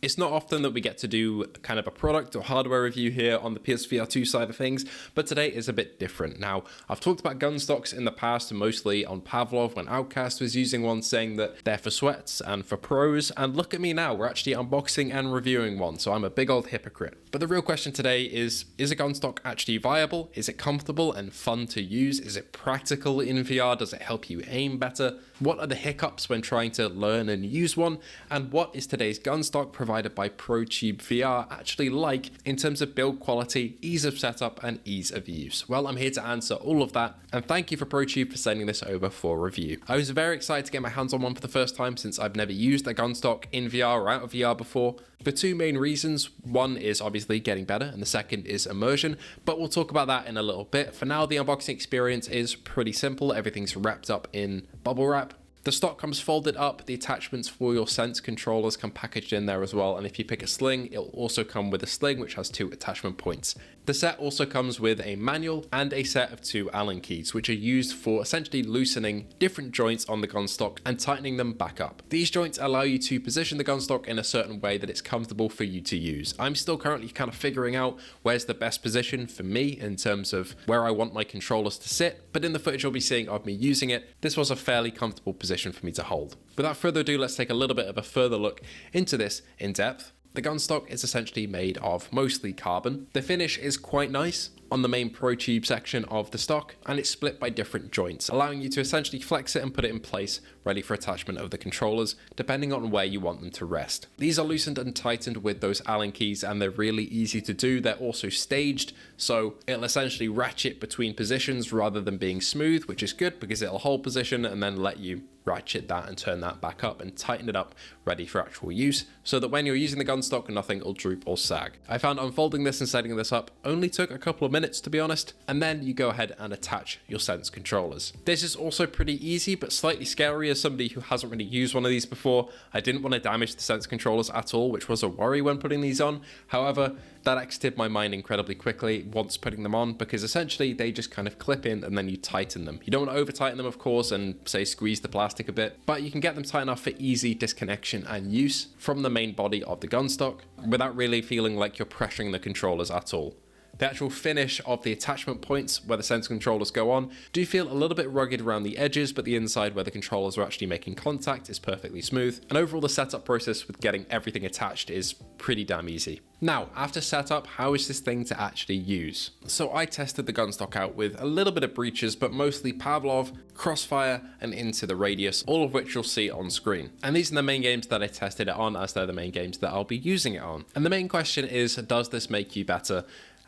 It's not often that we get to do kind of a product or hardware review here on the PSVR2 side of things, but today is a bit different. Now, I've talked about Gunstocks in the past, mostly on Pavlov when Outcast was using one, saying that they're for sweats and for pros, and look at me now, we're actually unboxing and reviewing one, so I'm a big old hypocrite. But the real question today is a Gunstock actually viable? Is it comfortable and fun to use? Is it practical in VR? Does it help you aim better? What are the hiccups when trying to learn and use one? And what is today's Gunstock provided by Protube VR actually like in terms of build quality, ease of setup, and ease of use? Well, I'm here to answer all of that, and thank you for Protube for sending this over for review. I was very excited to get my hands on one for the first time since I've never used a Gunstock in VR or out of VR before, for two main reasons. One is obviously getting better, and the second is immersion, but we'll talk about that in a little bit. For now, the unboxing experience is pretty simple. Everything's wrapped up in bubble wrap. The stock comes folded up, the attachments for your Sense controllers come packaged in there as well, and if you pick a sling, it'll also come with a sling which has 2 attachment points. The set also comes with a manual and a set of 2 Allen keys, which are used for essentially loosening different joints on the Gunstock and tightening them back up. These joints allow you to position the Gunstock in a certain way that it's comfortable for you to use. I'm still currently kind of figuring out where's the best position for me in terms of where I want my controllers to sit, but in the footage you'll be seeing of me using it, this was a fairly comfortable position for me to hold. Without further ado, let's take a little bit of a further look into this in depth. The Gunstock is essentially made of mostly carbon. The finish is quite nice on the main Protube section of the stock, and it's split by different joints, allowing you to essentially flex it and put it in place, ready for attachment of the controllers, depending on where you want them to rest. These are loosened and tightened with those Allen keys, and they're really easy to do. They're also staged, so it'll essentially ratchet between positions rather than being smooth, which is good because it'll hold position and then let you ratchet that and turn that back up and tighten it up, ready for actual use, so that when you're using the Gunstock, nothing will droop or sag. I found unfolding this and setting this up only took a couple of minutes, to be honest, and then you go ahead and attach your Sense controllers. This is also pretty easy, but slightly scary as somebody who hasn't really used one of these before. I didn't want to damage the Sense controllers at all, which was a worry when putting these on. However, that exited my mind incredibly quickly once putting them on, because essentially they just kind of clip in and then you tighten them. You don't want to over tighten them, of course, and say squeeze the plastic a bit, but you can get them tight enough for easy disconnection and use from the main body of the Gunstock without really feeling like you're pressuring the controllers at all. The actual finish of the attachment points where the Sense controllers go on do feel a little bit rugged around the edges, but the inside where the controllers are actually making contact is perfectly smooth. And overall, the setup process with getting everything attached is pretty damn easy. Now, after setup, how is this thing to actually use? So I tested the Gunstock out with a little bit of breaches, but mostly Pavlov, Crossfire, and Into the Radius, all of which you'll see on screen. And these are the main games that I tested it on, as they're the main games that I'll be using it on. And the main question is, does this make you better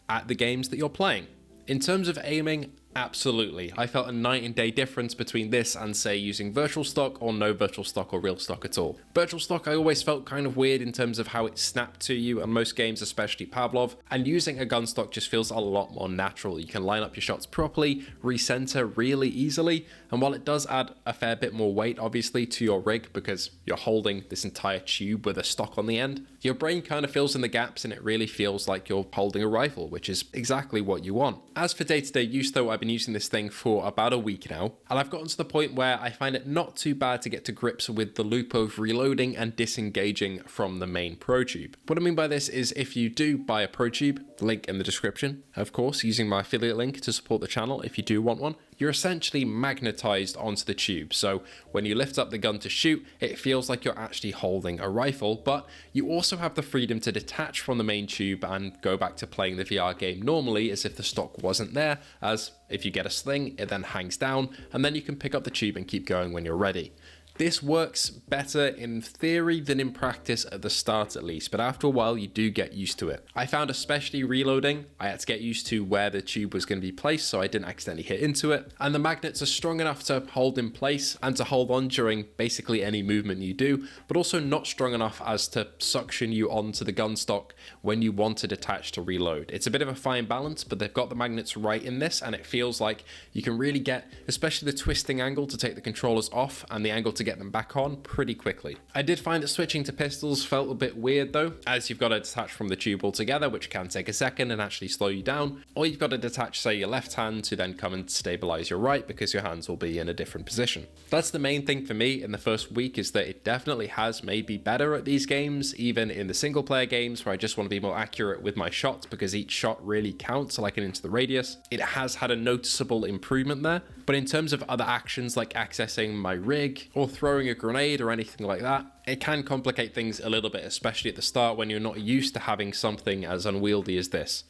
at the games that you're playing? In terms of aiming, absolutely. I felt a night and day difference between this and, say, using virtual stock or no virtual stock or real stock at all. Virtual stock I always felt kind of weird in terms of how it snapped to you on most games, especially Pavlov, and using a Gunstock just feels a lot more natural. You can line up your shots properly, recenter really easily, and while it does add a fair bit more weight obviously to your rig because you're holding this entire tube with a stock on the end, your brain kind of fills in the gaps and it really feels like you're holding a rifle, which is exactly what you want. As for day-to-day use though, I've been using this thing for about a week now, and I've gotten to the point where I find it not too bad to get to grips with the loop of reloading and disengaging from the main Protube. What I mean by this is, if you do buy a Protube, link in the description, of course, using my affiliate link to support the channel if you do want one, you're essentially magnetized onto the tube. So when you lift up the gun to shoot, it feels like you're actually holding a rifle, but you also have the freedom to detach from the main tube and go back to playing the VR game normally as if the stock wasn't there, as if you get a sling, it then hangs down, and then you can pick up the tube and keep going when you're ready. This works better in theory than in practice at the start at least, but after a while you do get used to it. I found especially reloading, I had to get used to where the tube was going to be placed so I didn't accidentally hit into it, and the magnets are strong enough to hold in place and to hold on during basically any movement you do, but also not strong enough as to suction you onto the Gunstock when you want to detach to reload. It's a bit of a fine balance, but they've got the magnets right in this, and it feels like you can really get, especially the twisting angle to take the controllers off and the angle to get get them back on pretty quickly. I did find that switching to pistols felt a bit weird though, as you've got to detach from the tube altogether, which can take a second and actually slow you down, or you've got to detach, say, your left hand to then come and stabilize your right because your hands will be in a different position. That's the main thing for me in the first week, is that it definitely has made me better at these games, even in the single player games where I just want to be more accurate with my shots because each shot really counts, like an into the radius. It has had a noticeable improvement there, but in terms of other actions like accessing my rig or throwing a grenade or anything like that, it can complicate things a little bit, especially at the start when you're not used to having something as unwieldy as this.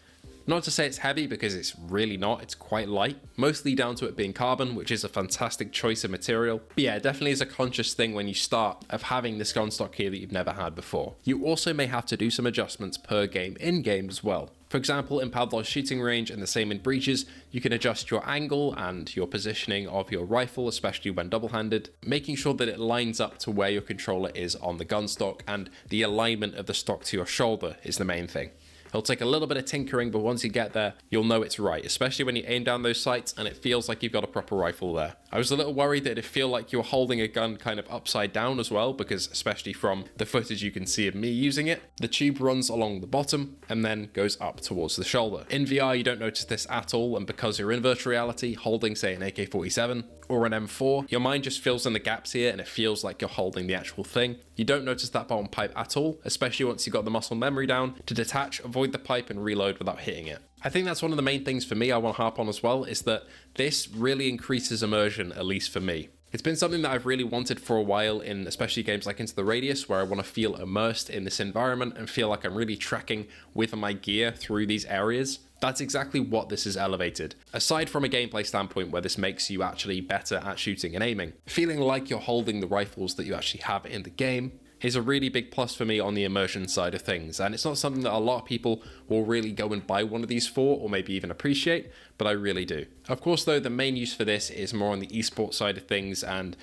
Not to say it's heavy, because it's really not, it's quite light, mostly down to it being carbon, which is a fantastic choice of material. But yeah, it definitely is a conscious thing when you start of having this gunstock here that you've never had before. You also may have to do some adjustments per game in-game as well. For example, in Pavlov's shooting range and the same in breaches, you can adjust your angle and your positioning of your rifle, especially when double-handed, making sure that it lines up to where your controller is on the gunstock, and the alignment of the stock to your shoulder is the main thing. It'll take a little bit of tinkering, but once you get there, you'll know it's right, especially when you aim down those sights and it feels like you've got a proper rifle there. I was a little worried that it'd feel like you were holding a gun kind of upside down as well, because especially from the footage you can see of me using it, the tube runs along the bottom and then goes up towards the shoulder. In VR, you don't notice this at all, and because you're in virtual reality, holding, say, an AK-47 or an M4, your mind just fills in the gaps here and it feels like you're holding the actual thing. You don't notice that bottom pipe at all, especially once you've got the muscle memory down to detach, avoid the pipe and reload without hitting it. I think that's one of the main things for me I want to harp on as well, is that this really increases immersion, at least for me. It's been something that I've really wanted for a while in especially games like Into the Radius, where I want to feel immersed in this environment and feel like I'm really trekking with my gear through these areas. That's exactly what this has elevated. Aside from a gameplay standpoint where this makes you actually better at shooting and aiming, feeling like you're holding the rifles that you actually have in the game is a really big plus for me on the immersion side of things, and it's not something that a lot of people will really go and buy one of these for, or maybe even appreciate, but I really do. Of course though, the main use for this is more on the esports side of things and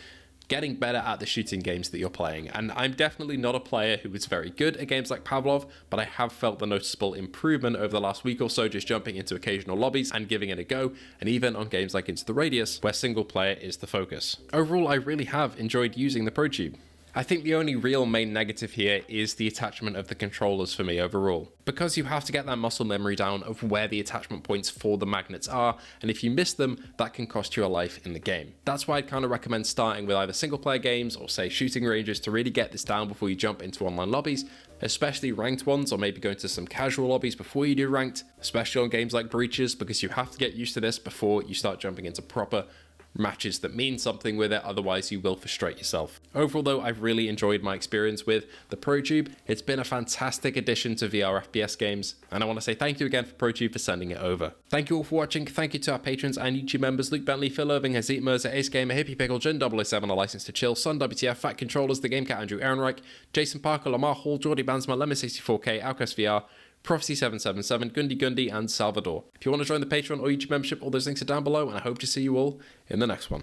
getting better at the shooting games that you're playing. And I'm definitely not a player who is very good at games like Pavlov, but I have felt the noticeable improvement over the last week or so, just jumping into occasional lobbies and giving it a go, and even on games like Into the Radius, where single player is the focus. Overall, I really have enjoyed using the Protube. I think the only real main negative here is the attachment of the controllers for me overall, because you have to get that muscle memory down of where the attachment points for the magnets are, and if you miss them, that can cost you a life in the game. That's why I'd kind of recommend starting with either single player games or say shooting ranges to really get this down before you jump into online lobbies, especially ranked ones, or maybe going to some casual lobbies before you do ranked, especially on games like Breaches, because you have to get used to this before you start jumping into proper matches that mean something with it, otherwise you will frustrate yourself. Overall though, I've really enjoyed my experience with the Protube. It's been a fantastic addition to VR FPS games, and I want to say thank you again for Protube for sending it over. Thank you all for watching. Thank you to our patrons and YouTube members: Luke Bentley, Phil Irving, Hazit Mirza, Ace Gamer, Hippie Pickle, Jin 007, A License to Chill, Sun WTF, Fat Controllers, The Game Cat, Andrew Ehrenreich, Jason Parker, Lamar Hall, Jordy Bansma, Lemon64K, Outcast VR, Prophecy777, Gundy, and Salvador. If you want to join the Patreon or YouTube membership, all those links are down below, and I hope to see you all in the next one.